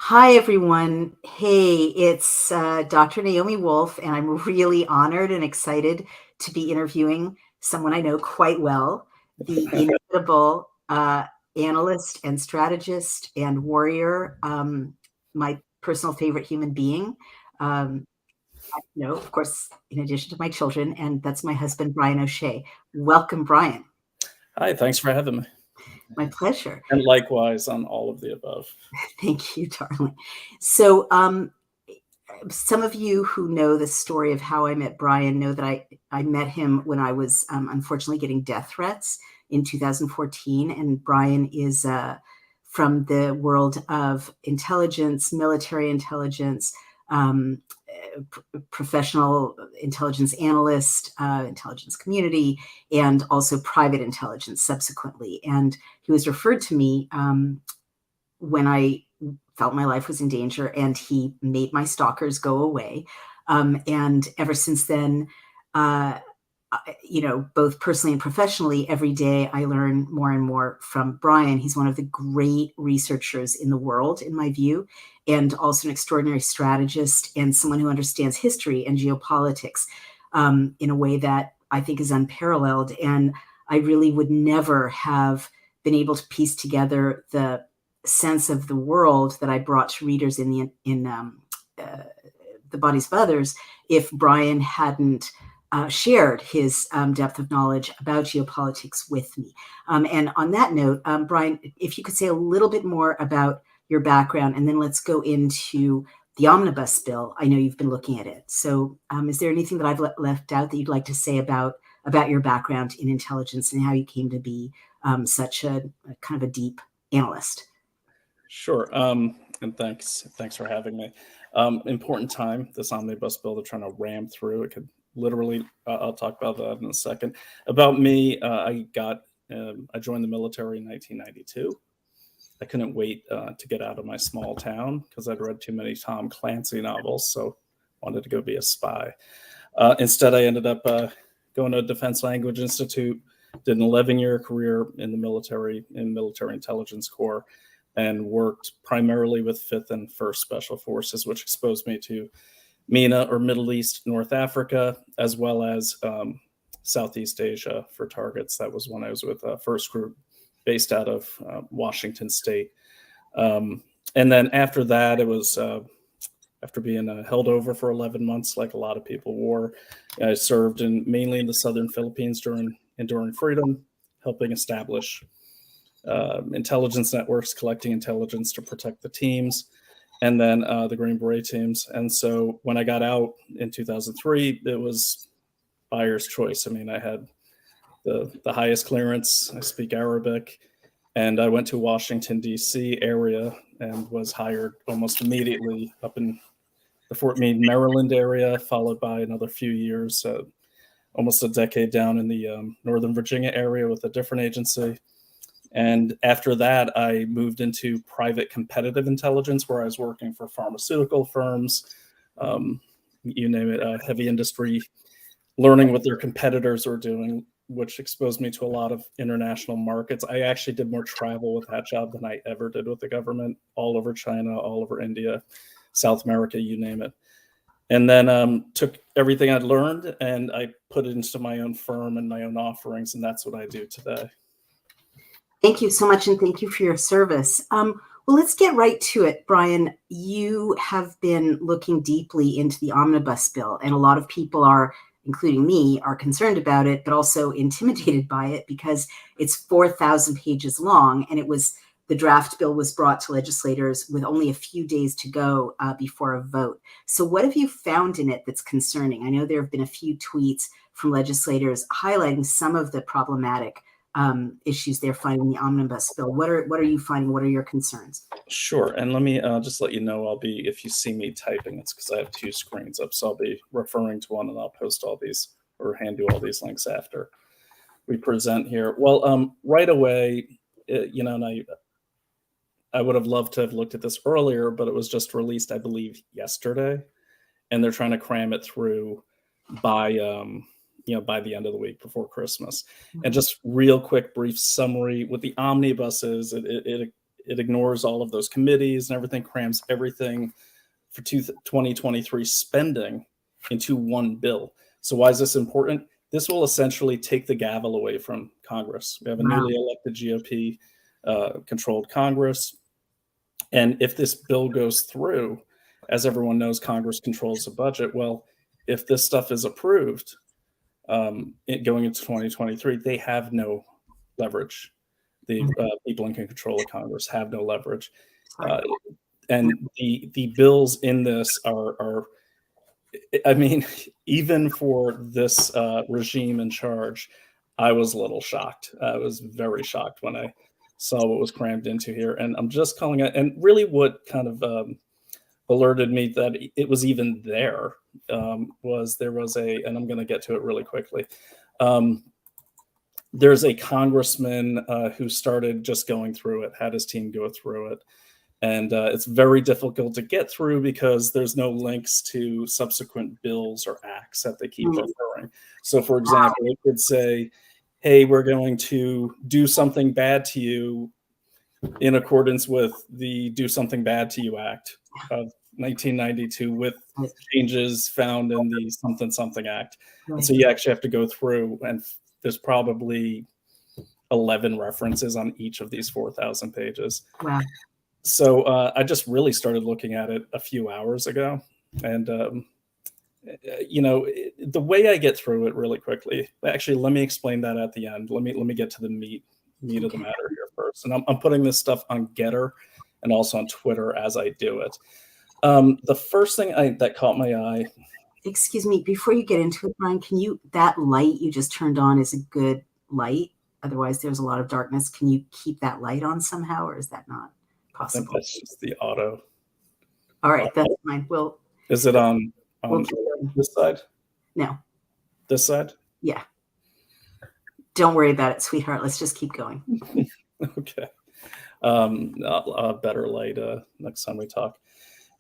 Hi, everyone. Hey, it's Dr. Naomi Wolf, and I'm really honored and excited to be interviewing someone I know quite well, the inimitable analyst and strategist and warrior, my personal favorite human being. Um, of course, in addition to my children, and that's my husband, Brian O'Shea. Welcome, Brian. Hi, thanks for having me. My pleasure. And likewise on all of the above. Thank you, darling. So, some of you who know the story of how I met Brian know that I met him when I was unfortunately getting death threats in 2014. And Brian is from the world of intelligence, military intelligence, um, professional intelligence analyst, intelligence community, and also private intelligence subsequently. And he was referred to me when I felt my life was in danger, and he made my stalkers go away. And ever since then, uh, both personally and professionally, every day I learn more and more from Brian. He's one of the great researchers in the world, in my view, and also an extraordinary strategist and someone who understands history and geopolitics in a way that I think is unparalleled. And I really would never have been able to piece together the sense of the world that I brought to readers in the Bodies of Others if Brian hadn't shared his depth of knowledge about geopolitics with me. And on that note, Brian, if you could say a little bit more about your background, and then let's go into the Omnibus Bill. I know you've been looking at it. So is there anything that I've left out that you'd like to say about your background in intelligence and how you came to be such a kind of a deep analyst? Sure. And thanks for having me. Important time, this Omnibus Bill, they're trying to ram through. It could literally, I'll talk about that in a second. About me, I joined the military in 1992. I couldn't wait to get out of my small town because I'd read too many Tom Clancy novels, so wanted to go be a spy. Instead, I ended up going to Defense Language Institute, did an 11-year career in the military intelligence corps, and worked primarily with 5th and 1st Special Forces, which exposed me to MENA, or Middle East, North Africa, as well as Southeast Asia for targets. That was when I was with 1st Group, based out of Washington State. And then after that, it was after being held over for 11 months, like a lot of people were. I served mainly in the southern Philippines during Enduring Freedom, helping establish intelligence networks, collecting intelligence to protect the teams, and then the Green Beret teams. And so when I got out in 2003, it was buyer's choice. I mean, I had the highest clearance. I speak Arabic, and I went to Washington, D.C. area and was hired almost immediately up in the Fort Meade, Maryland area, followed by another few years, almost a decade down in the Northern Virginia area with a different agency. And after that, I moved into private competitive intelligence, where I was working for pharmaceutical firms, you name it, heavy industry, learning what their competitors were doing, which exposed me to a lot of international markets. I actually did more travel with that job than I ever did with the government, all over China, all over India, South America, you name it. And then took everything I'd learned and I put it into my own firm and my own offerings, and that's what I do today. Thank you so much, and thank you for your service. Well, let's get right to it, Brian. You have been looking deeply into the Omnibus Bill, and a lot of people are, including me, are concerned about it, but also intimidated by it because it's 4,000 pages long, and the draft bill was brought to legislators with only a few days to go before a vote. So what have you found in it that's concerning? I know there have been a few tweets from legislators highlighting some of the problematic issues they're finding in the Omnibus Bill. What are you finding? What are your concerns? Sure. And let me just let you know, if you see me typing, it's because I have 2 screens up. So I'll be referring to one and I'll post all these or hand you all these links after we present here. Well, right away, and I would have loved to have looked at this earlier, but it was just released, I believe, yesterday. And they're trying to cram it through by the end of the week before Christmas. Mm-hmm. And just real quick, brief summary with the omnibuses, it it ignores all of those committees and everything, crams everything for 2023 spending into one bill. So why is this important? This will essentially take the gavel away from Congress. We have a newly elected GOP controlled Congress. And if this bill goes through, as everyone knows, Congress controls the budget. Well, if this stuff is approved going into 2023, they have no leverage. The people in control of Congress have no leverage. And the bills in this are, I mean, even for this regime in charge, I was a little shocked. I was very shocked when I saw what was crammed into here. And I'm just calling it, and really what kind of alerted me that it was even there was there was and I'm going to get to it really quickly. There's a congressman who started just going through it, had his team go through it. And it's very difficult to get through because there's no links to subsequent bills or acts that they keep referring. So, for example, it could say, hey, we're going to do something bad to you in accordance with the Do Something Bad to You Act of 1992 with changes found in the something something act. And so you actually have to go through, and there's probably 11 references on each of these 4,000 pages. Wow. So I just really started looking at it a few hours ago. And, the way I get through it really quickly, actually, let me explain that at the end. Let me get to the meat of the matter here first. And I'm putting this stuff on Getter and also on Twitter as I do it. The first thing that caught my eye. Excuse me, before you get into it, Brian, that light you just turned on is a good light. Otherwise, there's a lot of darkness. Can you keep that light on somehow, or is that not possible? I think that's just the auto. All right, that's fine. Is it on this side? No. This side? Yeah. Don't worry about it, sweetheart. Let's just keep going. Okay. A better light next time we talk.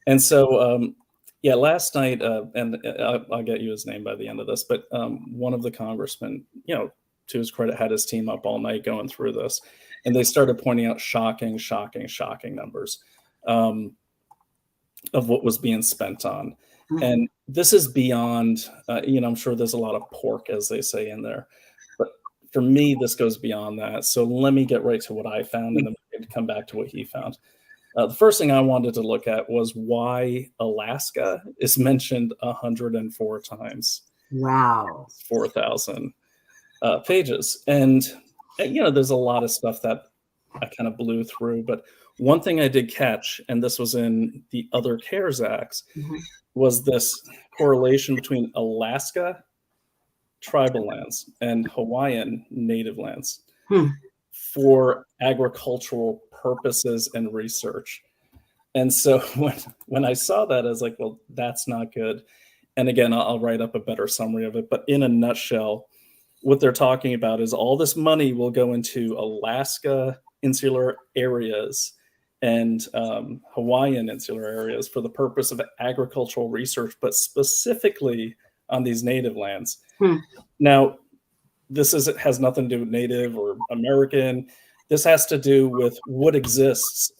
And so, last night, and I'll get you his name by the end of this, but one of the congressmen, to his credit, had his team up all night going through this. And they started pointing out shocking numbers of what was being spent on. Mm-hmm. And this is beyond, I'm sure there's a lot of pork, as they say in there. But for me, this goes beyond that. So let me get right to what I found, and then we can come back to what he found. The first thing I wanted to look at was why Alaska is mentioned 104 times. Wow. 4,000 pages. And there's a lot of stuff that I kind of blew through, but one thing I did catch, and this was in the other CARES Acts, was this correlation between Alaska tribal lands and Hawaiian native lands for agricultural purposes and research. And so when I saw that, I was like, well, that's not good. And again, I'll write up a better summary of it, but in a nutshell, what they're talking about is all this money will go into Alaska insular areas and Hawaiian insular areas for the purpose of agricultural research, but specifically on these native lands. Now, has nothing to do with Native or American. This has to do with what exists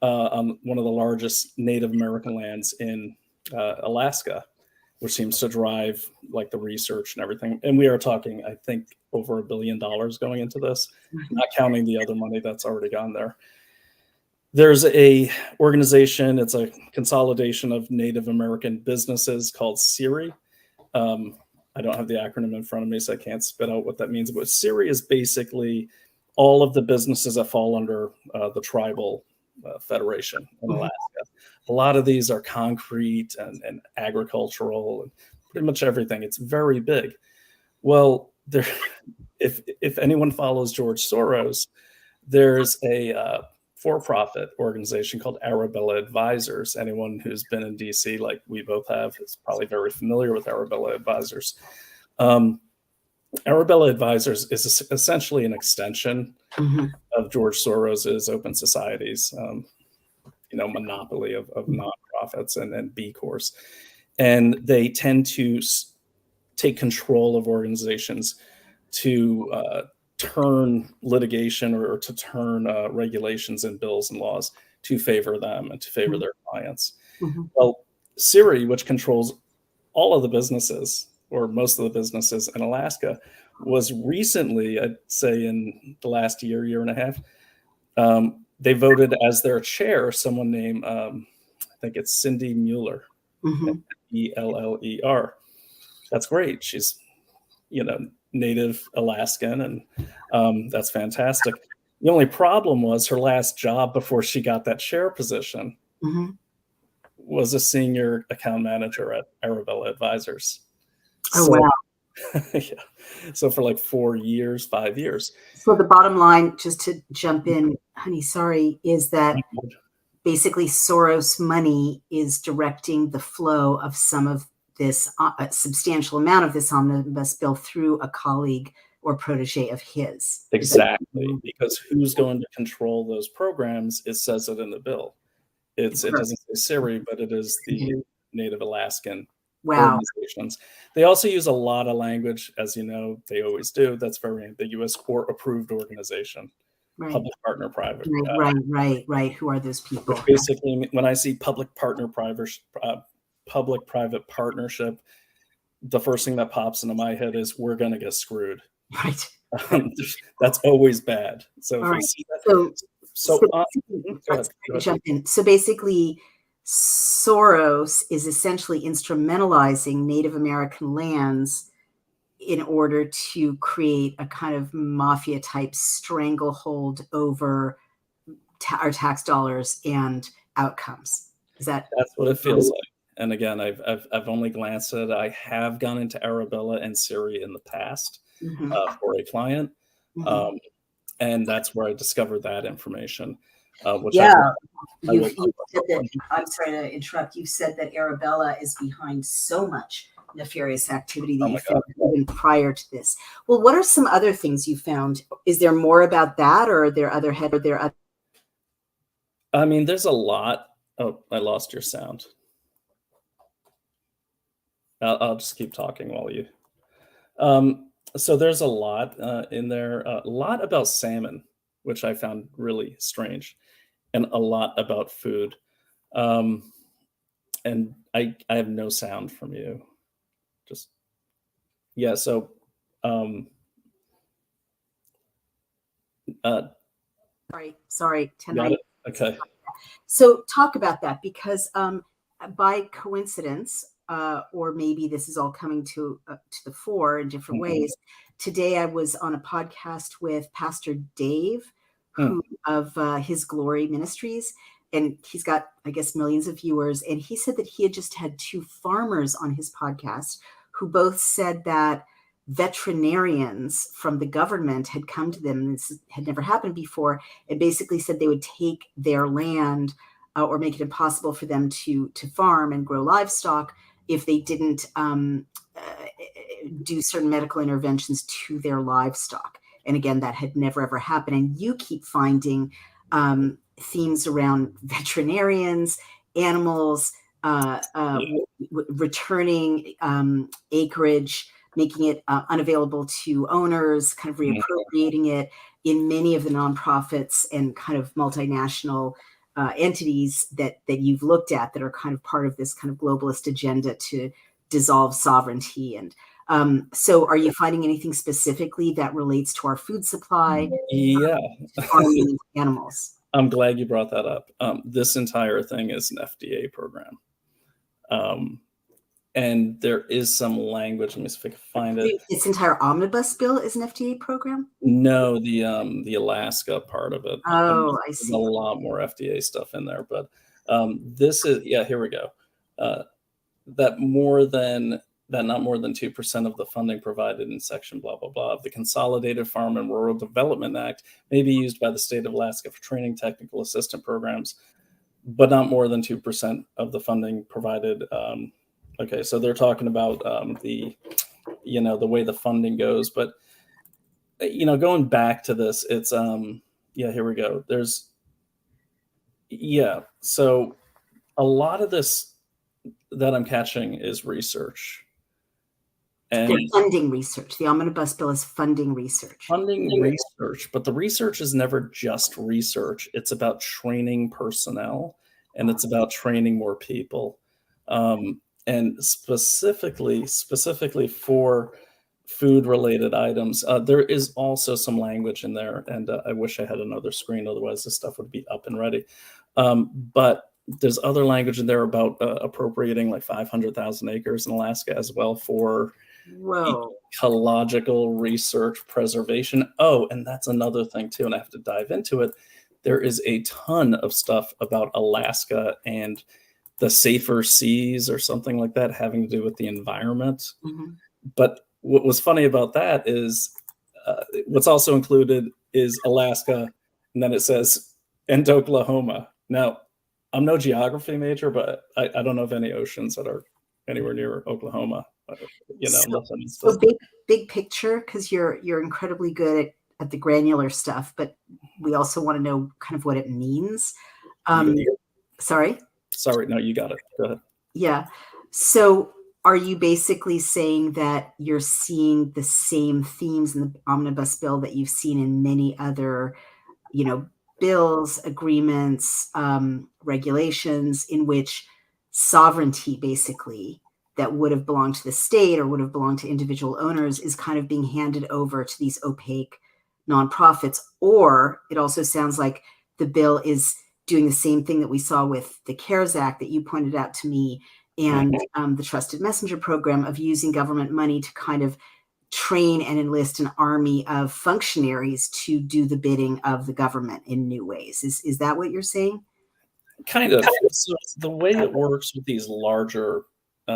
on one of the largest Native American lands in Alaska, which seems to drive like the research and everything. And we are talking, I think, over $1 billion going into this, not counting the other money that's already gone there. There's a organization, it's a consolidation of Native American businesses called CIRI. I don't have the acronym in front of me, so I can't spit out what that means. But CIRI is basically all of the businesses that fall under the tribal federation in Alaska. A lot of these are concrete and agricultural and pretty much everything. It's very big. Well, if anyone follows George Soros, there's a for-profit organization called Arabella Advisors. Anyone who's been in DC, like we both have, is probably very familiar with Arabella Advisors. Arabella Advisors is essentially an extension of George Soros's Open Society's monopoly of nonprofits and B Corps. And they tend to take control of organizations to turn litigation or to turn regulations and bills and laws to favor them and to favor their clients. Mhm. Well, Siri, which controls all of the businesses or most of the businesses in Alaska, was recently, I'd say in the last year and a half, they voted as their chair someone named, I think it's Cindy Mueller, Mhm. Eller. That's great. She's, native Alaskan, and that's fantastic. The only problem was her last job before she got that chair position Mhm. was a senior account manager at Arabella Advisors. Oh, So, wow. yeah. So for like 4 years, 5 years. So the bottom line, just to jump in, honey, sorry, is that basically Soros money is directing the flow of some of this, a substantial amount of this omnibus bill through a colleague or protege of his. Exactly, because who's going to control those programs? It says it in the bill. It doesn't say Siri, but it is the Native Alaskan Wow. organizations. They also use a lot of language, as you know, they always do. That's very ambiguous. Or approved organization, Right. public partner private. Right. Who are those people? Which basically, when I see public private partnership, the first thing that pops into my head is we're going to get screwed. Right. That's always bad. So if All I right. see that, Jump in. So basically, Soros is essentially instrumentalizing Native American lands in order to create a kind of mafia type stranglehold over our tax dollars and outcomes. That's what it feels like. And again, I've only glanced at it. I have gone into Arabella and Siri in the past for a client, and that's where I discovered that information. Which you've said that. I'm sorry to interrupt. You said that Arabella is behind so much nefarious activity that you found even prior to this. Well, what are some other things you found? Is there more about that, or are there other I mean, there's a lot. Oh, I lost your sound. I'll just keep talking while you. So there's a lot in there. A lot about salmon, which I found really strange, and a lot about food. And I have no sound from you. Just yeah. So sorry. Got it. Okay. So talk about that, because by coincidence, or maybe this is all coming to the fore in different ways. Today I was on a podcast with Pastor Dave, who of His Glory Ministries, and he's got, I guess, millions of viewers. And he said that he had just had 2 farmers on his podcast who both said that veterinarians from the government had come to them, and this had never happened before, and basically said they would take their land or make it impossible for them to farm and grow livestock if they didn't do certain medical interventions to their livestock. And again, that had never ever happened. And you keep finding themes around veterinarians, animals, returning acreage, making it unavailable to owners, kind of reappropriating it in many of the nonprofits and kind of multinational entities that you've looked at that are kind of part of this kind of globalist agenda to dissolve sovereignty. And so are you finding anything specifically that relates to our food supply? Yeah. Farming animals? I'm glad you brought that up. This entire thing is an FDA program. And there is some language. Let me see if I can find it. This entire omnibus bill is an FDA program? No, the Alaska part of it. Oh, I see. There's a lot more FDA stuff in there, but this is here we go. That not more than 2% of the funding provided in section blah blah blah of the Consolidated Farm and Rural Development Act may be used by the state of Alaska for training technical assistant programs, but not more than 2% of the funding provided. Okay, so they're talking about the way the funding goes, but going back to this, it's here we go. So a lot of this that I'm catching is research, They're And funding research. The Omnibus Bill is funding research. funding research, but the research is never just research. It's about training personnel, and it's about training more people. And specifically for food-related items, there is also some language in there, and I wish I had another screen, otherwise this stuff would be up and ready. But there's other language in there about appropriating like 500,000 acres in Alaska as well for Whoa. ecological research preservation. Oh, and that's another thing too, and I have to dive into it. There is a ton of stuff about Alaska and the safer seas or something like that having to do with the environment. Mhm. But what was funny about that is what's also included is Alaska, and then it says, and Oklahoma. Now, I'm no geography major, but I don't know of any oceans that are anywhere near Oklahoma. So big picture, because you're incredibly good at the granular stuff, but we also want to know kind of what it means. Sorry? Sorry, no, you got it. Go ahead. Yeah. So are you basically saying that you're seeing the same themes in the Omnibus Bill that you've seen in many other, bills, agreements, regulations, in which sovereignty basically that would have belonged to the state or would have belonged to individual owners is kind of being handed over to these opaque nonprofits? Or it also sounds like the bill is doing the same thing that we saw with the CARES Act that you pointed out to me, and the Trusted Messenger program of using government money to kind of train and enlist an army of functionaries to do the bidding of the government in new ways. Is that what you're saying? Kind of. So the way it works with these larger,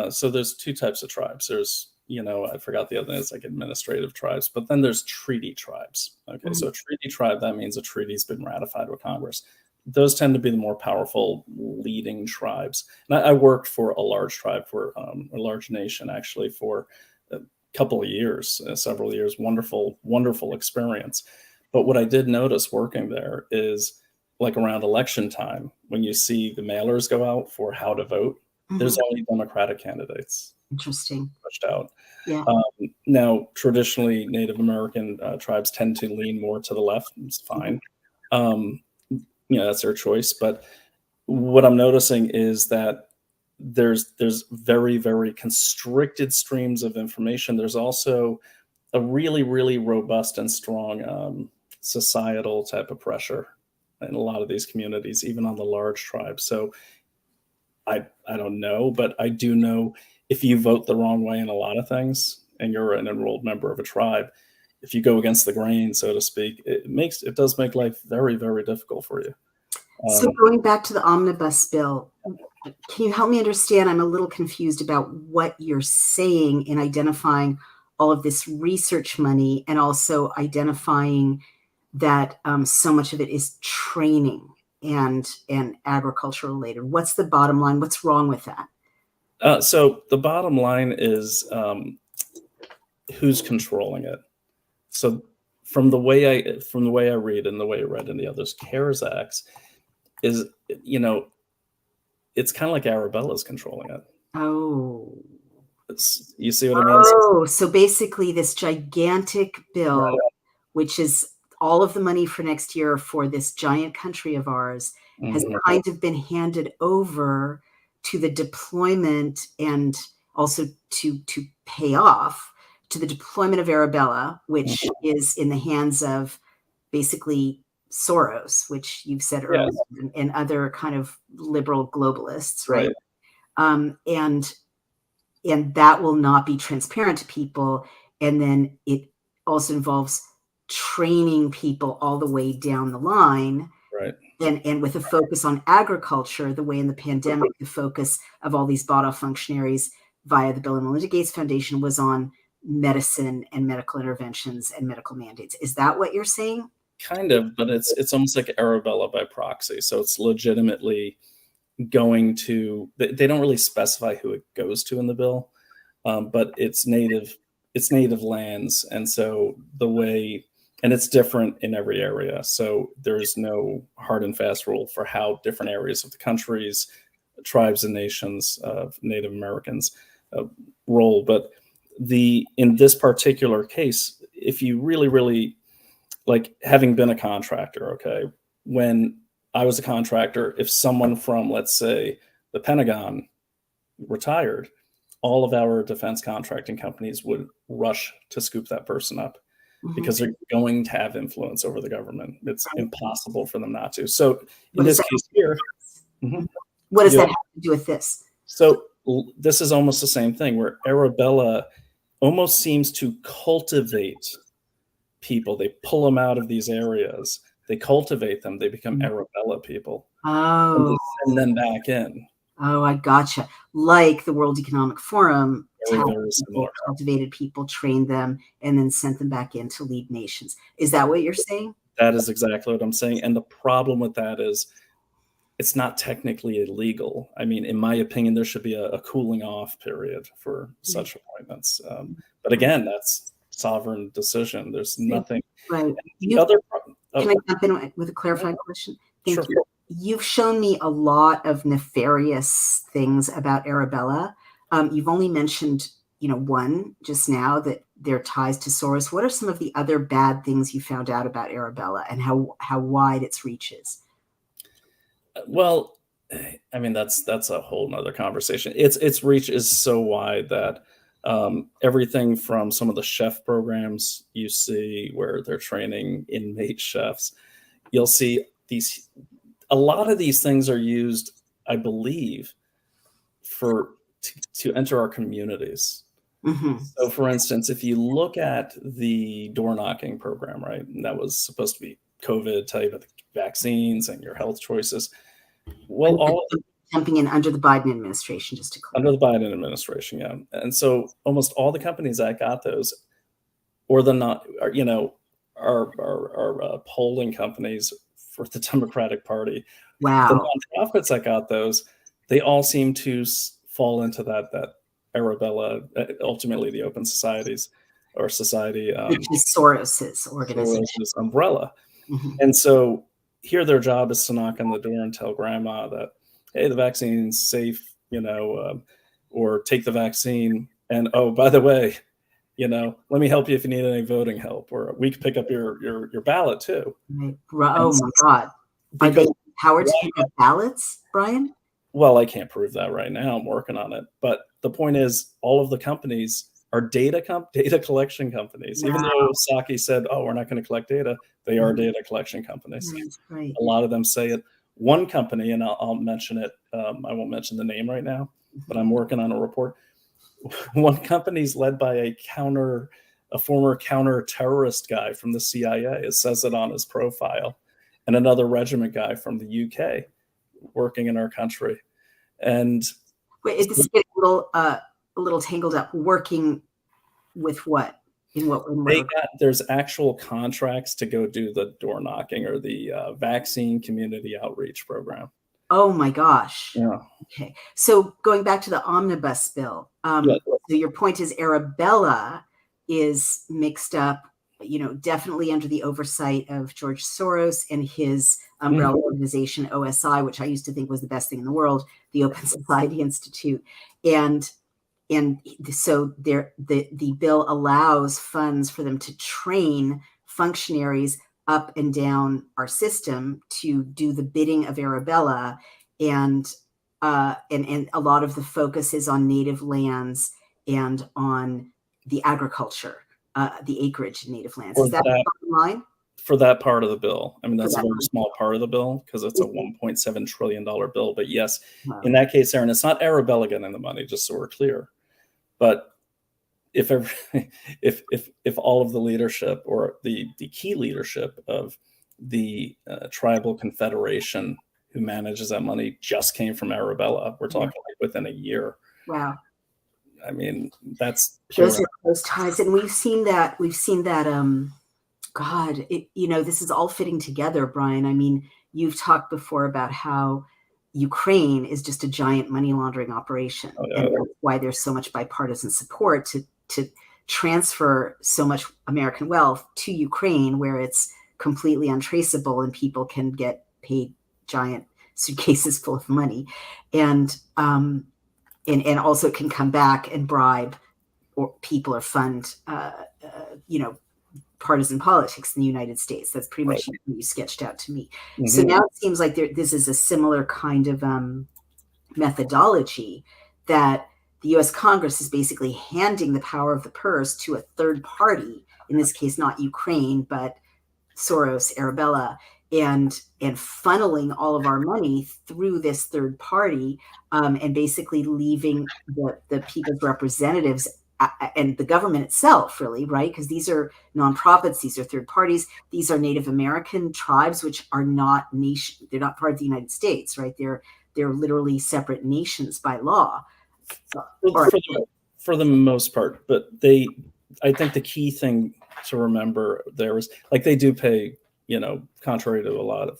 so there's two types of tribes. There's, I forgot the other name, it's like administrative tribes, but then there's treaty tribes. Okay, so a treaty tribe, that means a treaty's been ratified with Congress. Those tend to be the more powerful leading tribes. And I worked for a large tribe, for a large nation, actually, for a couple of years, several years. Wonderful, wonderful experience. But what I did notice working there is, like around election time, when you see the mailers go out for how to vote, there's only Democratic candidates. Interesting. Pushed out. Yeah. Now, traditionally, Native American tribes tend to lean more to the left. It's fine. That's their choice. But what I'm noticing is that there's very, very constricted streams of information. There's also a really, really robust and strong societal type of pressure in a lot of these communities, even on the large tribes. So I don't know, but I do know if you vote the wrong way in a lot of things and you're an enrolled member of a tribe, if you go against the grain, so to speak, it does make life very, very difficult for you. So going back to the Omnibus Bill, can you help me understand? I'm a little confused about what you're saying in identifying all of this research money and also identifying that so much of it is training and agriculture related. What's the bottom line? What's wrong with that? So the bottom line is who's controlling it. So from the way I read and the way I read in the others CARES Acts is, it's kind of like Arabella's controlling it. Oh. You see what I mean? Oh, so basically this gigantic bill, which is all of the money for next year for this giant country of ours, has kind of been handed over to the deployment and also to pay off to the deployment of Arabella, which is in the hands of basically Soros, which you've said earlier, and other kind of liberal globalists, right? And that will not be transparent to people. And then it also involves training people all the way down the line. Right. And with a focus on agriculture, the way in the pandemic, the focus of all these bought-off functionaries via the Bill and Melinda Gates Foundation was on medicine and medical interventions and medical mandates. Is that what you're saying? Kind of, but it's almost like Arabella by proxy. So it's legitimately going to, they don't really specify who it goes to in the bill, but it's native lands. And so and it's different in every area. So there's no hard and fast rule for how different areas of the countries, tribes and nations of Native Americans roll. But in this particular case, if you really like, having been a contractor, okay, when I was a contractor, if someone from, let's say, the Pentagon retired, all of our defense contracting companies would rush to scoop that person up because they're going to have influence over the government. It's impossible for them not to. So in this case here, what does that have to do with this? So this is almost the same thing, where Arabella almost seems to cultivate people. They pull them out of these areas. They cultivate them. They become Arabella people. Oh. And they send them back in. Oh, I gotcha. Like the World Economic Forum, Very similar. Cultivated people, trained them, and then sent them back in to lead nations. Is that what you're saying? That is exactly what I'm saying. And the problem with that is it's not technically illegal. I mean, in my opinion, there should be a cooling off period for such appointments. But again, that's sovereign decision. There's nothing. Right. The other, can I jump in with a clarifying question? Thank Sure. you. You've shown me a lot of nefarious things about Arabella. You've only mentioned, one just now, that their ties to Soros. What are some of the other bad things you found out about Arabella and how wide its reach is? Well, I mean, that's a whole nother conversation. Its reach is so wide that everything from some of the chef programs you see where they're training inmate chefs, you'll see a lot of these things are used, I believe, to enter our communities. So for instance, if you look at the door knocking program, right, and that was supposed to be COVID, tell you about the vaccines and your health choices. Well, jumping in under the Biden administration, just to clarify. Under the Biden administration, yeah. And so almost all the companies that got those, or the not, are polling companies for the Democratic Party. Wow. The nonprofits that got those, they all seem to fall into that Arabella, ultimately the Open Societies or Society, which is Soros's organization, Soros's umbrella. And so here their job is to knock on the door and tell grandma that, hey, the vaccine's safe, or take the vaccine. And, oh, by the way, let me help you if you need any voting help, or we can pick up your ballot too. Right. Oh my God. Are they empowered to pick up ballots, Brian? Well, I can't prove that right now. I'm working on it. But the point is, all of the companies are data collection companies. Wow. Even though Psaki said, oh, we're not going to collect data, they are data collection companies. Right. A lot of them say it. One company, and I'll mention it, I won't mention the name right now, but I'm working on a report. One company's led by a former counter-terrorist guy from the CIA. It says it on his profile. And another regiment guy from the UK working in our country. And wait, this is getting a little tangled up. Working with what? In what way? There's actual contracts to go do the door knocking or the vaccine community outreach program. Oh my gosh. Yeah. Okay. So going back to the Omnibus Bill, so your point is Arabella is mixed up, definitely under the oversight of George Soros and his umbrella organization, OSI, which I used to think was the best thing in the world, the Open Society Institute. And so the bill allows funds for them to train functionaries up and down our system to do the bidding of Arabella, and a lot of the focus is on native lands and on the agriculture, the acreage in native lands. Is that the bottom line? For that part of the bill. I mean, that's a very small part of the bill because it's a $1.7 trillion bill. But yes, in that case, Aaron, it's not Arabella getting the money, just so we're clear. But if all of the leadership or the key leadership of the tribal confederation who manages that money just came from Arabella, we're talking like within a year. Wow. I mean, that's those are close ties, and we've seen that. God, this is all fitting together, Brian. I mean, you've talked before about how Ukraine is just a giant money laundering operation, and that's why there's so much bipartisan support to transfer so much American wealth to Ukraine, where it's completely untraceable and people can get paid giant suitcases full of money, and also can come back and bribe or people or fund, partisan politics in the United States. That's pretty much what you sketched out to me. Mm-hmm. So now it seems like this is a similar kind of methodology that the U.S. Congress is basically handing the power of the purse to a third party, in this case, not Ukraine, but Soros, Arabella, and funneling all of our money through this third party, and basically leaving the people's representatives and the government itself, really, right? Because these are nonprofits, these are third parties, these are Native American tribes, which are not nation, they're not part of the United States, right? They're literally separate nations by law. For the most part, but I think the key thing to remember there is, like, they do pay, contrary to a lot of,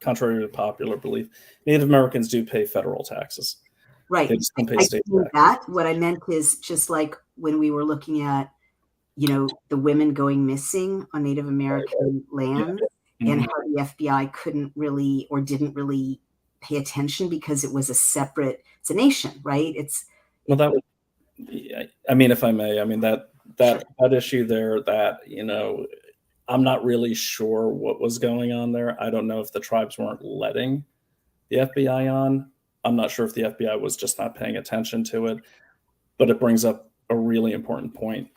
contrary to popular belief, Native Americans do pay federal taxes. Right. They just don't pay state taxes. What I meant is just like when we were looking at, the women going missing on Native American land, and how the FBI couldn't really or didn't really pay attention because it was it's a nation, right? If I may, that issue there, that, I'm not really sure what was going on there. I don't know if the tribes weren't letting the FBI on. I'm not sure if the FBI was just not paying attention to it, but it brings up a really important point.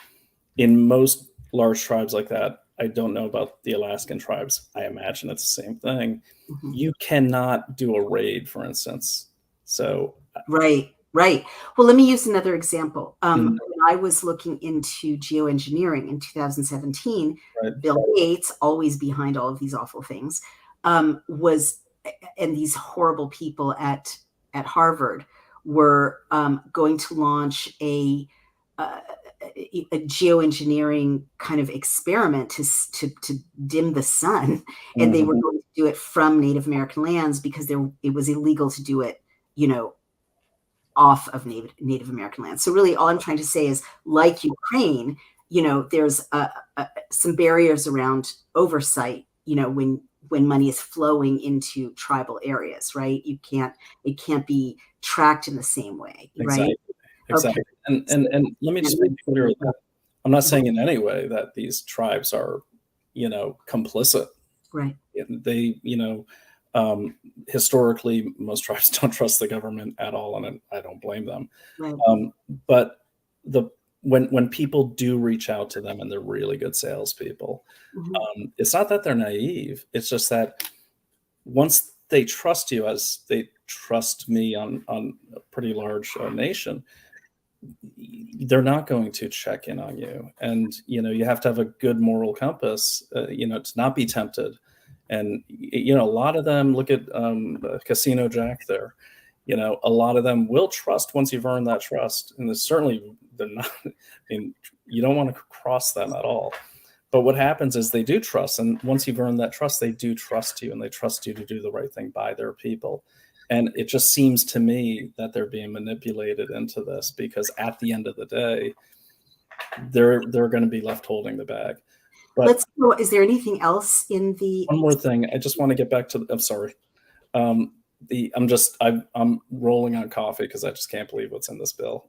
In most large tribes like that, I don't know about the Alaskan tribes. I imagine it's the same thing. Mm-hmm. You cannot do a raid, for instance. So Right. Well, let me use another example. When I was looking into geoengineering in 2017, Bill Gates, always behind all of these awful things, and these horrible people at Harvard were going to launch a geoengineering kind of experiment to dim the sun, and they were going to do it from Native American lands because it was illegal to do it, off of Native American land. So really all I'm trying to say is, like Ukraine, there's some barriers around oversight, when money is flowing into tribal areas, right? It can't be tracked in the same way, right? Exactly. Okay. And let me just make clear that I'm not saying in any way that these tribes are, complicit. Right. They, historically, most tribes don't trust the government at all, and I don't blame them. Right. But when people do reach out to them, and they're really good salespeople, it's not that they're naive. It's just that once they trust you, as they trust me on a pretty large nation, they're not going to check in on you, and you have to have a good moral compass, to not be tempted. And, a lot of them, look at Casino Jack there, a lot of them will trust once you've earned that trust. And they're not, you don't want to cross them at all. But what happens is they do trust. And once you've earned that trust, they do trust you, and they trust you to do the right thing by their people. And it just seems to me that they're being manipulated into this, because at the end of the day, they're going to be left holding the bag. But let's go. Is there anything else in the? One more thing. I just want to get back to. I'm sorry. I'm rolling on coffee because I just can't believe what's in this bill.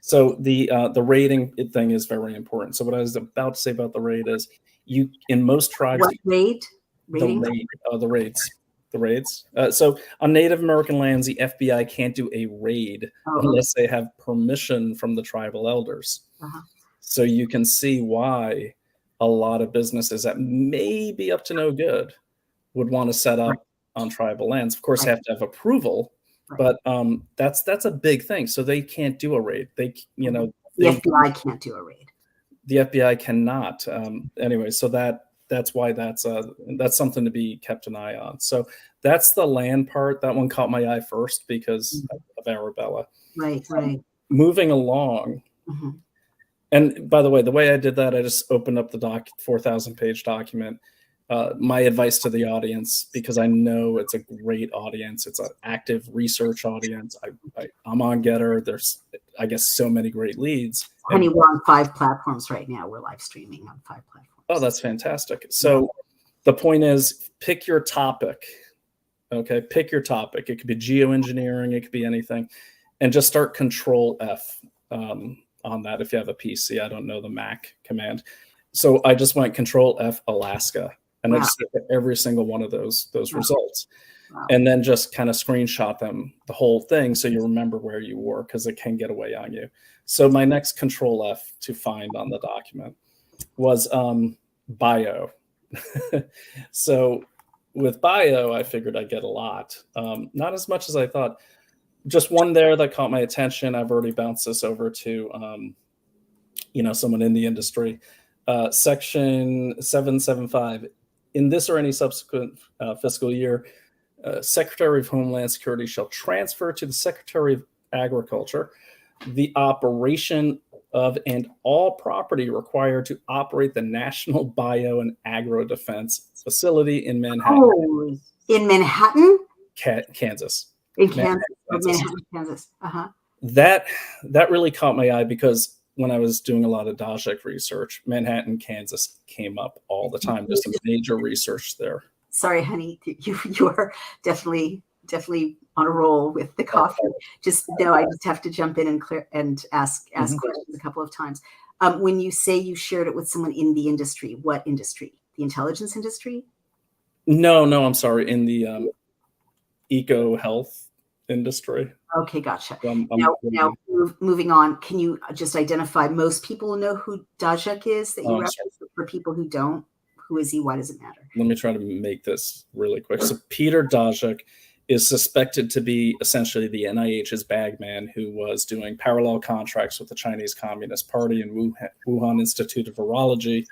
So the rating thing is very important. So what I was about to say about the raid is, in most tribes. What raid? The raids. So on Native American lands, the FBI can't do a raid unless they have permission from the tribal elders. So you can see why a lot of businesses that may be up to no good would want to set up on tribal lands. Of course, they have to have approval, but that's a big thing. So they can't do a raid. The FBI can't do a raid. The FBI cannot. Anyway, so that's why that's something to be kept an eye on. So that's the land part. That one caught my eye first because of Arabella. Right. Moving along. And by the way I did that, I just opened up the 4,000-page document. My advice to the audience, because I know it's a great audience, it's an active research audience. I'm on Getter. There's, I guess, so many great leads. Honey, we're on 5 platforms right now. We're live streaming on 5 platforms. Oh, that's fantastic. So the point is, pick your topic. Okay, pick your topic. It could be geoengineering. It could be anything. and just start Control F on that. If you have a PC, I don't know the Mac command. So I just went Control F Alaska, and I just hit every single one of those results. Wow. And then just kind of screenshot them, the whole thing, so you remember where you were, because it can get away on you. So my next Control F to find on the document was bio. So with bio, I figured I'd get a lot. Not as much as I thought. Just one there that caught my attention. I've already bounced this over to someone in the industry. Section 775. In this or any subsequent fiscal year, Secretary of Homeland Security shall transfer to the Secretary of Agriculture the operation of and all property required to operate the National Bio and Agro Defense Facility in Manhattan. Oh, in Manhattan? Kansas. In Manhattan, Kansas. Uh-huh. That really caught my eye, because when I was doing a lot of DAJIC research, Manhattan, Kansas came up all the time. Just a major research there. Sorry, honey, you are definitely on a roll with the coffee. I just have to jump in and ask questions a couple of times. When you say you shared it with someone in the industry, what industry? The intelligence industry? No, I'm sorry. In the eco health industry. Okay, gotcha. Now, moving on, can you just identify, most people know who DAJIC is that you referenced? For people who don't, who is he? Why does it matter? Let me try to make this really quick. So Peter DAJIC is suspected to be essentially the NIH's bagman, who was doing parallel contracts with the Chinese Communist Party and Wuhan Institute of Virology.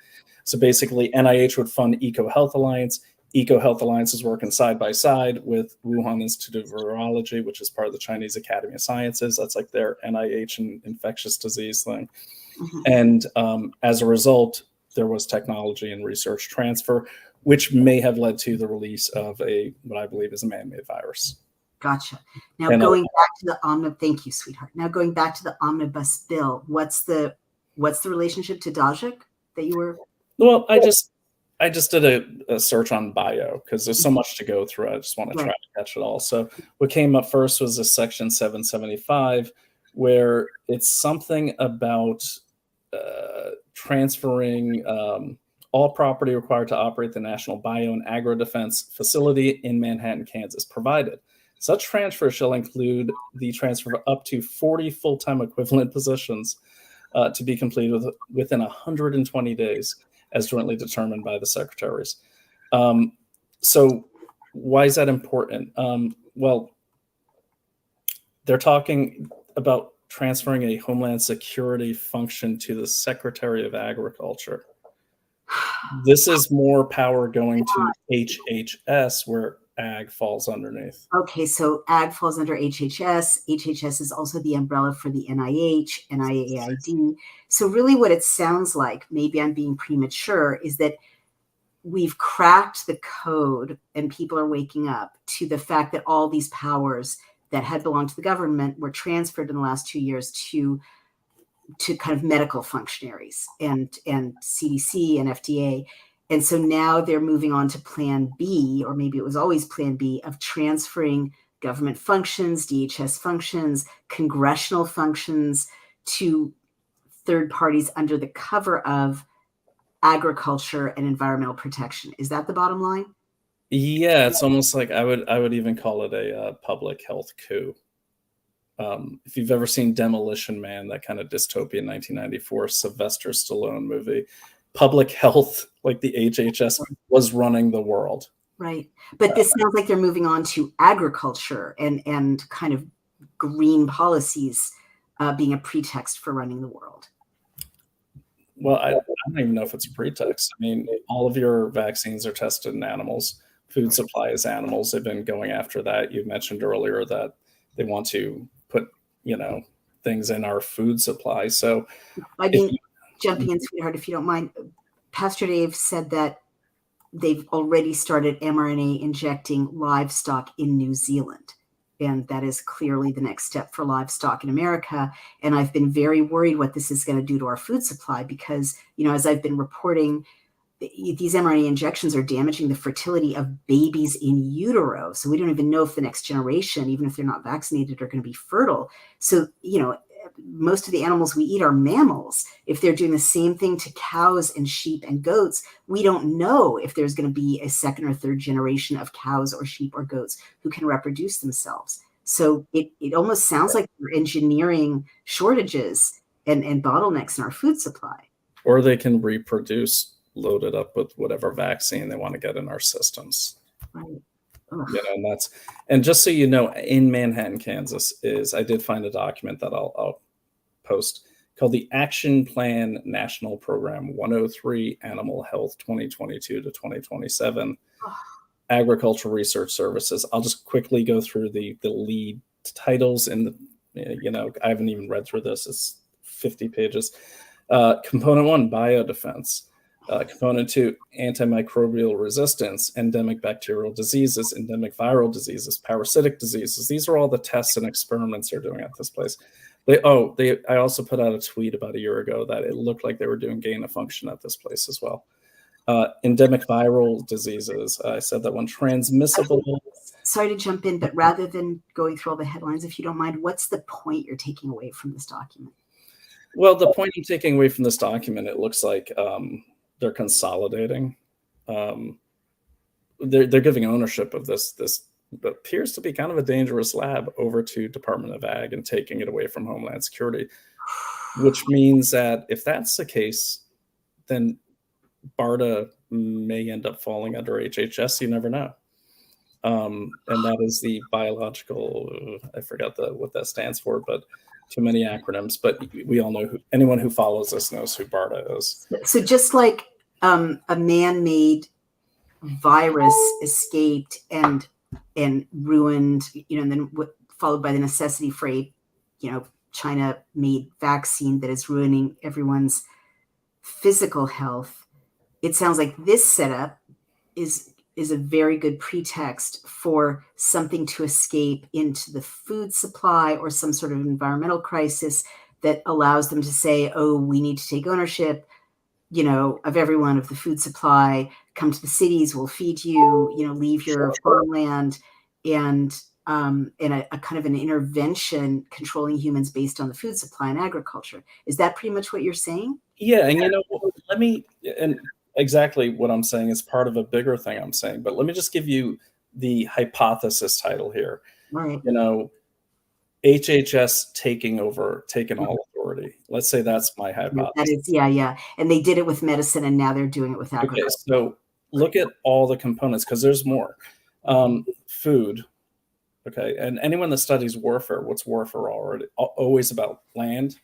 So basically, NIH would fund Eco Health Alliance. Eco Health Alliance is working side by side with Wuhan Institute of Virology, which is part of the Chinese Academy of Sciences. That's like their NIH and infectious disease thing. Mm-hmm. And as a result, there was technology and research transfer, which may have led to the release of what I believe is a man-made virus. Gotcha. Now, going back to the Omnibus, thank you, sweetheart. Now, going back to the Omnibus Bill, what's the relationship to DAJIC that you were? Well, I just did a search on bio, because there's so much to go through. I just want to try to catch it all. So what came up first was this section 775, where it's something about transferring all property required to operate the National Bio and Agro Defense Facility in Manhattan, Kansas, provided such transfer shall include the transfer of up to 40 full-time equivalent positions to be completed within 120 days, as jointly determined by the secretaries. So why is that important? Well, they're talking about transferring a Homeland Security function to the Secretary of Agriculture. This is more power going to HHS, where Ag falls underneath. Okay, so Ag falls under HHS. HHS is also the umbrella for the NIH, NIAID. So really what it sounds like, maybe I'm being premature, is that we've cracked the code and people are waking up to the fact that all these powers that had belonged to the government were transferred in the last 2 years to kind of medical functionaries and CDC and FDA. And so now they're moving on to plan B, or maybe it was always plan B, of transferring government functions, DHS functions, congressional functions to third parties under the cover of agriculture and environmental protection. Is that the bottom line? Yeah, it's almost like I would even call it a public health coup. If you've ever seen Demolition Man, that kind of dystopian 1994 Sylvester Stallone movie, public health, like the HHS, was running the world. Right. But this sounds like they're moving on to agriculture and kind of green policies being a pretext for running the world. Well, I don't even know if it's a pretext. I mean, all of your vaccines are tested in animals. Food supply is animals. They've been going after that. You mentioned earlier that they want to put, things in our food supply. So jumping in, sweetheart, if you don't mind, Pastor Dave said that they've already started mRNA injecting livestock in New Zealand. And that is clearly the next step for livestock in America. And I've been very worried what this is going to do to our food supply because, as I've been reporting, these mRNA injections are damaging the fertility of babies in utero. So we don't even know if the next generation, even if they're not vaccinated, are going to be fertile. So, most of the animals we eat are mammals. If they're doing the same thing to cows and sheep and goats, we don't know if there's going to be a second or third generation of cows or sheep or goats who can reproduce themselves. So it almost sounds like we're engineering shortages and bottlenecks in our food supply. Or they can reproduce loaded up with whatever vaccine they want to get in our systems. Right. And just so you know, in Manhattan, Kansas, I did find a document that I'll post called the Action Plan National Program 103 Animal Health 2022 to 2027 Agricultural Research Services. I'll just quickly go through the lead titles in I haven't even read through this. It's 50 pages. Component 1, biodefense. Component 2, antimicrobial resistance, endemic bacterial diseases, endemic viral diseases, parasitic diseases. These are all the tests and experiments they're doing at this place. I also put out a tweet about a year ago that it looked like they were doing gain of function at this place as well. Endemic viral diseases. I said that one. Transmissible. Sorry to jump in, but rather than going through all the headlines, if you don't mind, what's the point you're taking away from this document? Well, the point I'm taking away from this document, it looks like they're consolidating. They're giving ownership of this appears to be kind of a dangerous lab over to Department of Ag and taking it away from Homeland Security, which means that if that's the case, then BARDA may end up falling under HHS. You never know. And that is the biological, I forgot what that stands for, but too many acronyms, but we all know anyone who follows us knows who BARDA is. So just like a man-made virus escaped and ruined, and then followed by the necessity for a, China-made vaccine that is ruining everyone's physical health. It sounds like this setup is a very good pretext for something to escape into the food supply or some sort of environmental crisis that allows them to say, oh, we need to take ownership, of everyone, of the food supply, come to the cities, we'll feed you, leave your farmland, and a kind of an intervention controlling humans based on the food supply and agriculture. Is that pretty much what you're saying? Yeah. And exactly what I'm saying is part of a bigger thing I'm saying, but let me just give you the hypothesis title here. Right. HHS taking all authority. Let's say that's my hypothesis. That is, yeah. And they did it with medicine, and now they're doing it with agriculture. Okay, so look at all the components, because there's more. Food. Okay, and anyone that studies warfare, what's warfare always about? Land,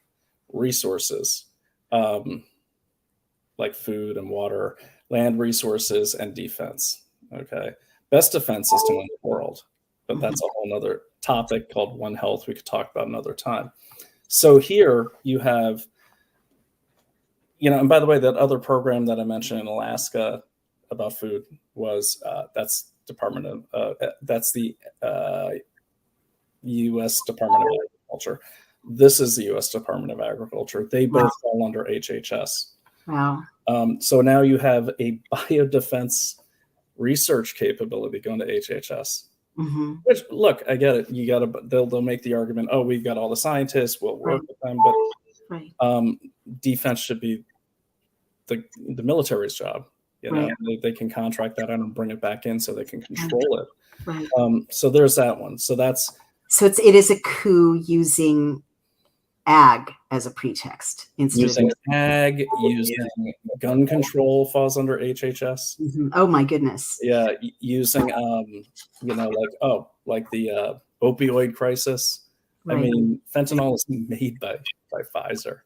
resources, like food and water, land, resources, and defense. Okay, best defense is to win the world, but that's a whole nother topic called One Health we could talk about another time. So here you have, and by the way, that other program that I mentioned in Alaska about food was that's the U.S. Department of Agriculture. This is the U.S. Department of Agriculture. They both fall under HHS. Wow. So now you have a biodefense research capability going to HHS. Mm-hmm. Which, look, I get it. They'll make the argument, oh, we've got all the scientists, we'll work with them, but defense should be the military's job. They can contract that out and bring it back in so they can control it. Right. So there's that one. So it is a coup using ag as a pretext. Using gun control falls under HHS. Mm-hmm. Oh my goodness. Yeah, using like the opioid crisis. Right. I mean, fentanyl is made by Pfizer,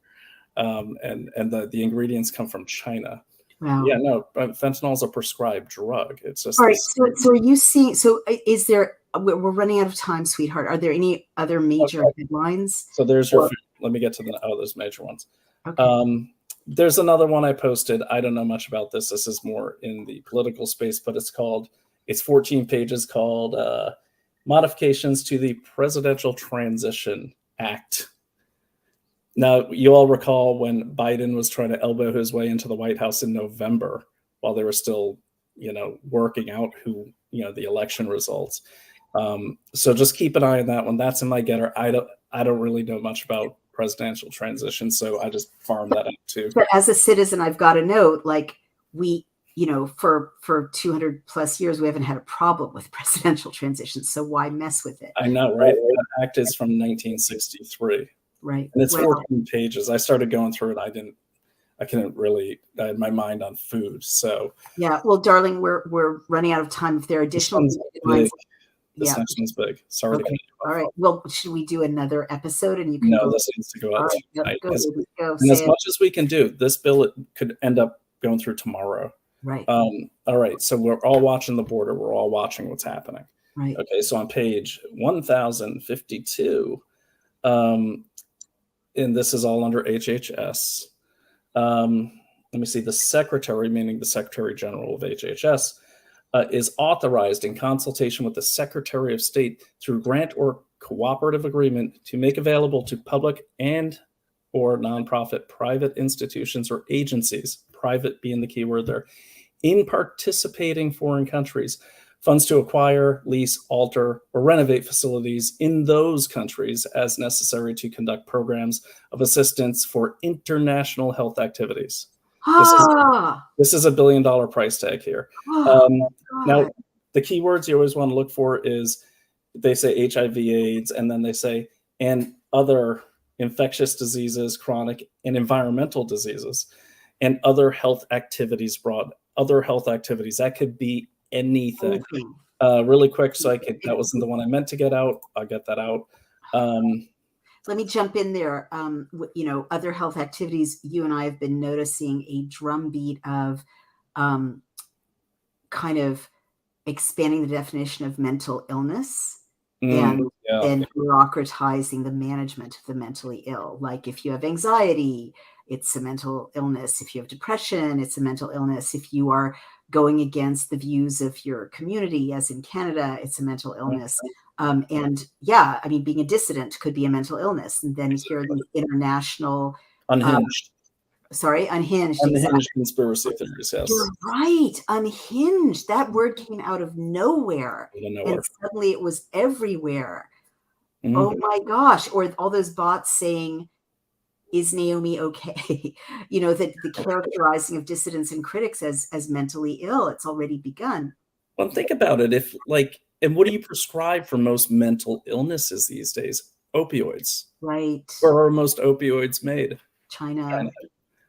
and the ingredients come from China. Wow. Yeah, no, fentanyl is a prescribed drug. It's just all right. So are you seeing? So is there? We're running out of time, sweetheart. Are there any other major headlines? So there's your. Let me get to those major ones. Okay. There's another one I posted. I don't know much about this. This is more in the political space, but it's 14 pages called Modifications to the Presidential Transition Act. Now, you all recall when Biden was trying to elbow his way into the White House in November while they were still, working out who, the election results. So just keep an eye on that one. That's in my getter. I don't really know much about presidential transition, so I just farm that out too. But as a citizen, I've got to note, like, we, for 200 plus years, we haven't had a problem with presidential transitions. So why mess with it? I know, right? That act is from 1963. Right. And it's 14 pages. I started going through it. I couldn't really, I had my mind on food. So yeah. Well, darling, we're running out of time. If there are additional lines. This next one's big. Sorry to cut you off. All right. Well, should we do another episode and you can No, this needs to go out tonight. Go. And as much as we can do, this bill could end up going through tomorrow. Right. All right. So we're all watching the border. We're all watching what's happening. Right. Okay. So on page 1052, and this is all under HHS. Let me see. The secretary, meaning the Secretary General of HHS, is authorized in consultation with the Secretary of State through grant or cooperative agreement to make available to public and or nonprofit private institutions or agencies, private being the key word there, in participating foreign countries, funds to acquire, lease, alter, or renovate facilities in those countries as necessary to conduct programs of assistance for international health activities. This is $1 billion price tag here. Now, the keywords you always want to look for is, they say HIV/AIDS, and then they say, and other infectious diseases, chronic and environmental diseases, and other health activities other health activities. That could be anything. Really quick, so that wasn't the one I meant to get out. I'll get that out. Let me jump in there. Other health activities, you and I have been noticing a drumbeat of kind of expanding the definition of mental illness and bureaucratizing the management of the mentally ill. Like, if you have anxiety, it's a mental illness. If you have depression, it's a mental illness. If you are going against the views of your community, as in Canada, it's a mental illness. Being a dissident could be a mental illness. And then here are the international unhinged. Unhinged. Unhinged conspiracy theories, yes. You're right. Unhinged. That word came out of nowhere. And suddenly it was everywhere. Mm-hmm. Oh my gosh. Or all those bots saying, is Naomi okay? The characterizing of dissidents and critics as mentally ill. It's already begun. Well, think about it. And what do you prescribe for most mental illnesses these days? Opioids. Right. Where are most opioids made? China.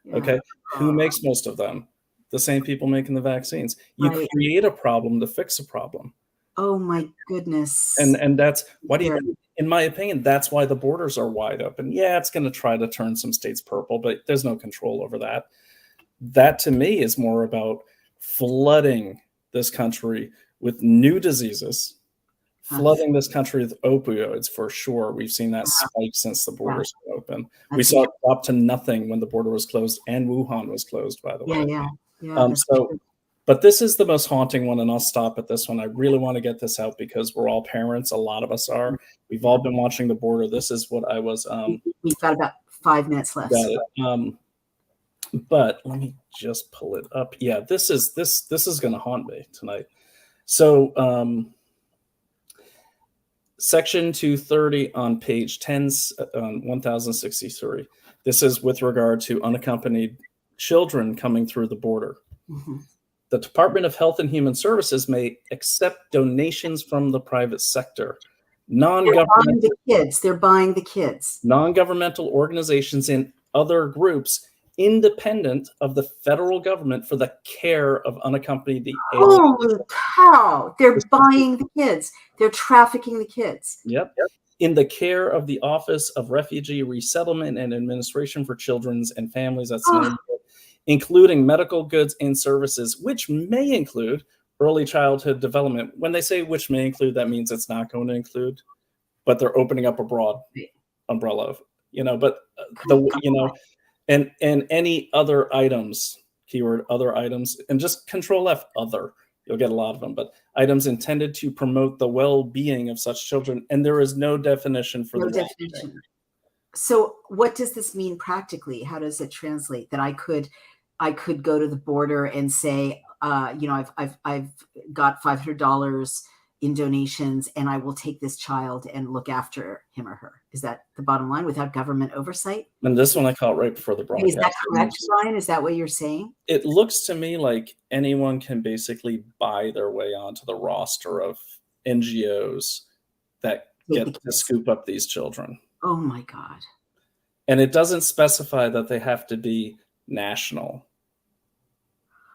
Yeah. Okay. Who makes most of them? The same people making the vaccines. You create a problem to fix a problem. Oh my goodness. And that's in my opinion, that's why the borders are wide open. Yeah, it's going to try to turn some states purple, but there's no control over that. That to me is more about flooding this country with new diseases, flooding this country with opioids for sure. We've seen that spike since the borders were open. We saw it up to nothing when the border was closed, and Wuhan was closed, by the way. But this is the most haunting one, and I'll stop at this one. I really want to get this out because we're all parents. A lot of us are. We've all been watching the border. This is what I was. We've got about 5 minutes left. Got it. But let me just pull it up. Yeah, this is going to haunt me tonight. So, Section 230 on page 10, 1063. This is with regard to unaccompanied children coming through the border. Mm-hmm. The Department of Health and Human Services may accept donations from the private sector. They're buying the kids. Non-governmental organizations and other groups independent of the federal government for the care of unaccompanied aliens. Holy cow! They're buying the kids. They're trafficking the kids. Yep. In the care of the Office of Refugee Resettlement and Administration for Children and Families, that's including medical goods and services, which may include early childhood development. When they say which may include, that means it's not going to include, but they're opening up a broad umbrella of, and any other items, keyword other items, and just Control F, other. You'll get a lot of them, but items intended to promote the well-being of such children. And there is no definition for the definition. So what does this mean practically? How does it translate? That I I could go to the border and say, I've got $500 in donations, and I will take this child and look after him or her. Is that the bottom line, without government oversight? And this one I caught right before the broadcast. Is that correct, Brian? Is that what you're saying? It looks to me like anyone can basically buy their way onto the roster of NGOs that get to scoop up these children. Oh my God. And it doesn't specify that they have to be national.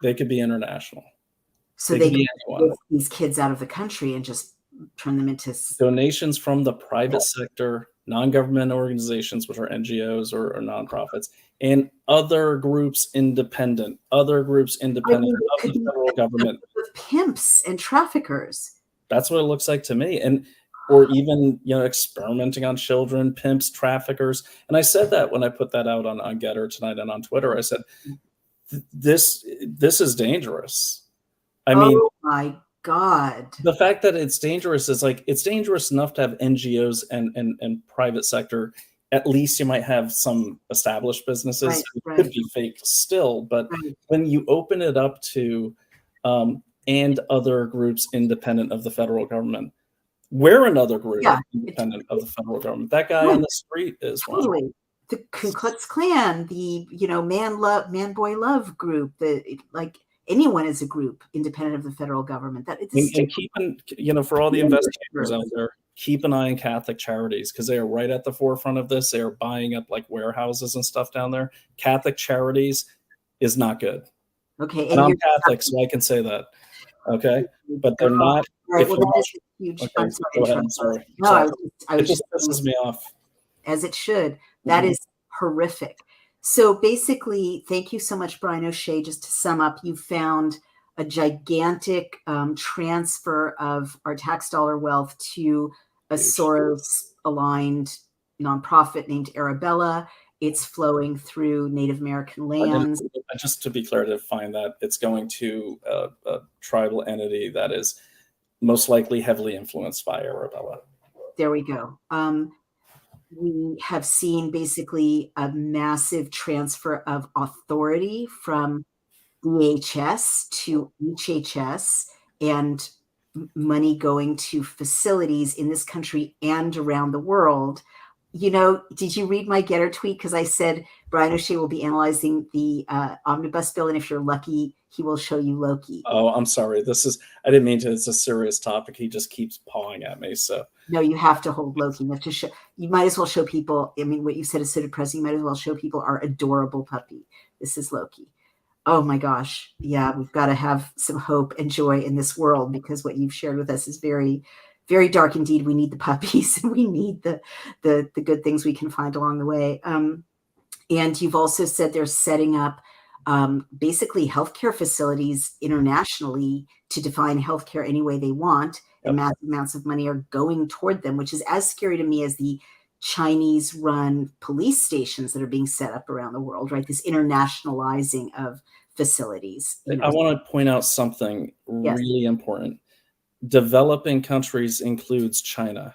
They could be international. So they can get these kids out of the country and just turn them into donations from the private sector, non-government organizations, which are NGOs or nonprofits, and other groups independent of the federal government. With pimps and traffickers. That's what it looks like to me. And or even, experimenting on children, pimps, traffickers. And I said that when I put that out on Getter tonight and on Twitter. I said, this is dangerous. I mean, oh my God. The fact that it's dangerous is it's dangerous enough to have NGOs and private sector. At least you might have some established businesses. It could be fake still, but when you open it up to and other groups independent of the federal government, we're another group independent of the federal government. That guy on the street is totally one. The Ku Klux Klan, the man boy love group, anyone is a group independent of the federal government. And keeping, for all the investigators out there, keep an eye on Catholic Charities, because they are right at the forefront of this. They are buying up warehouses and stuff down there. Catholic Charities is not good. Okay. And I'm Catholic, so I can say that. Okay. But they're not. Right. Well, that is huge. Okay, go ahead. I'm sorry. No, it just pisses me off. As it should. That is horrific. So basically, thank you so much, Brian O'Shea. Just to sum up, you found a gigantic transfer of our tax dollar wealth to a Soros-aligned nonprofit named Arabella. It's flowing through Native American lands. Just to be clear, to find that it's going to a tribal entity that is most likely heavily influenced by Arabella. There we go. We have seen basically a massive transfer of authority from DHS to HHS, and money going to facilities in this country and around the world. Did you read my Getter tweet? Because I said Brian O'Shea will be analyzing the Omnibus Bill, and if you're lucky, he will show you Loki. Oh, I'm sorry. I didn't mean to. It's a serious topic. He just keeps pawing at me. So no, you have to hold Loki. You have to show. You might as well show people. I mean, what you said is so depressing. You might as well show people our adorable puppy. This is Loki. Oh my gosh. Yeah, we've got to have some hope and joy in this world, because what you've shared with us is very, very dark indeed. We need the puppies, and we need the good things we can find along the way. And you've also said they're setting up basically healthcare facilities internationally to define healthcare any way they want. And massive amounts of money are going toward them, which is as scary to me as the Chinese-run police stations that are being set up around the world, right? This internationalizing of facilities. I want to point out something really important. Developing countries includes China.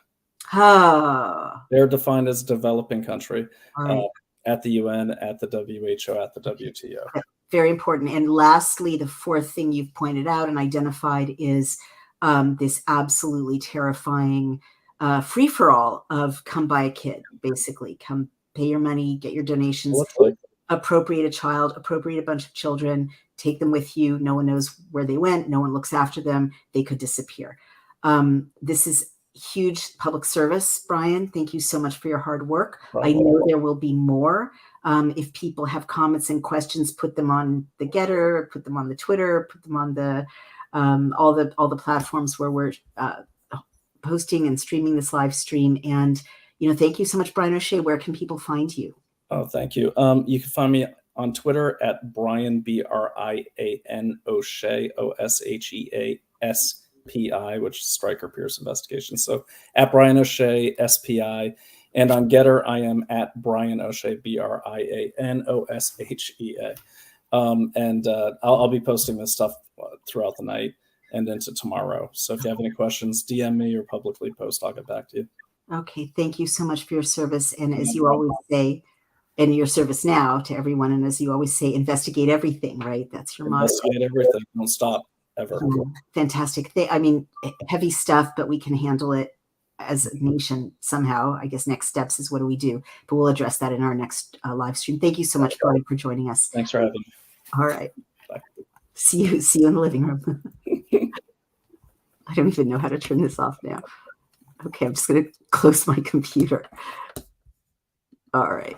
They're defined as a developing country at the UN, at the WHO, at the WTO. Very important. And lastly, the fourth thing you've pointed out and identified is this absolutely terrifying free-for-all of come buy a kid, basically. Come pay your money, get your donations, appropriate a child, appropriate a bunch of children, take them with you. No one knows where they went. No one looks after them. They could disappear. This is huge public service, Brian. Thank you so much for your hard work. I know there will be more. If people have comments and questions, put them on the Getter, put them on the Twitter, put them on the all the platforms where we're posting and streaming this live stream. And thank you so much, Brian O'Shea. Where can people find you? Oh, thank you. You can find me on Twitter at Brian, BRIAN O'Shea, OSHEASPI, which is Stryker Pierce Investigation. So at Brian O'Shea, SPI. And on Getter, I am at Brian O'Shea, BRIANOSHEA. And I'll be posting this stuff throughout the night and into tomorrow. So if you have any questions, DM me or publicly post. I'll get back to you. Okay. Thank you so much for your service. And as you always say, and your service now to everyone. And as you always say, investigate everything, right? That's your motto. Investigate everything. Don't stop ever. Fantastic. I mean, heavy stuff, but we can handle it as a nation somehow. I guess next steps is what do we do? But we'll address that in our next live stream. Thank you so much, Brian, for joining us. Thanks for having me. All right. Bye. See you in the living room. I don't even know how to turn this off now. Okay, I'm just going to close my computer. All right.